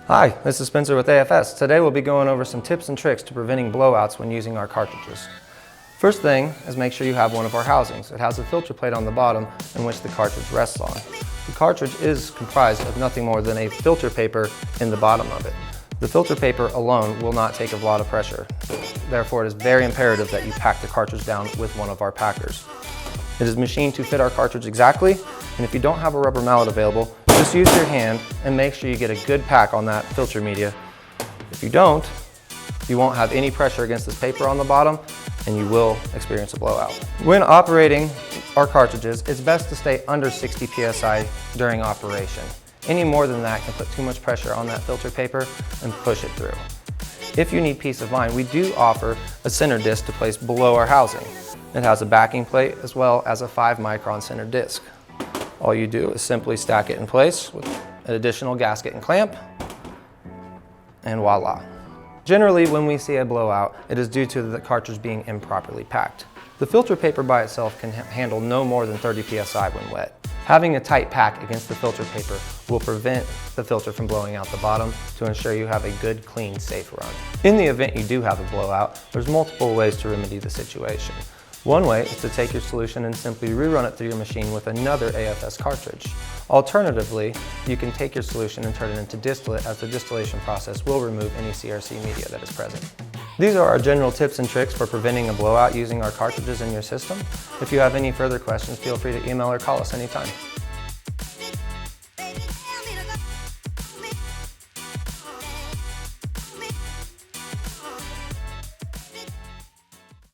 Hi, this is Spencer with AFS. Today we'll be going over some tips and tricks to preventing blowouts when using our cartridges. First thing is make sure you have one of our housings. It has a filter plate on the bottom in which the cartridge rests on. The cartridge is comprised of nothing more than a filter paper in the bottom of it. The filter paper alone will not take a lot of pressure. Therefore, it is very imperative that you pack the cartridge down with one of our packers. It is machined to fit our cartridge exactly, and if you don't have a rubber mallet available, just use your hand and make sure you get a good pack on that filter media. If you don't, you won't have any pressure against this paper on the bottom and you will experience a blowout. When operating our cartridges, it's best to stay under 60 psi during operation. Any more than that can put too much pressure on that filter paper and push it through. If you need peace of mind, we do offer a center disc to place below our housing. It has a backing plate as well as a 5-micron center disc. All you do is simply stack it in place with an additional gasket and clamp, and voila. Generally, when we see a blowout, it is due to the cartridge being improperly packed. The filter paper by itself can handle no more than 30 psi when wet. Having a tight pack against the filter paper will prevent the filter from blowing out the bottom to ensure you have a good, clean, safe run. In the event you do have a blowout, there's multiple ways to remedy the situation. One way is to take your solution and simply rerun it through your machine with another AFS cartridge. Alternatively, you can take your solution and turn it into distillate, as the distillation process will remove any CRC media that is present. These are our general tips and tricks for preventing a blowout using our cartridges in your system. If you have any further questions, feel free to email or call us anytime.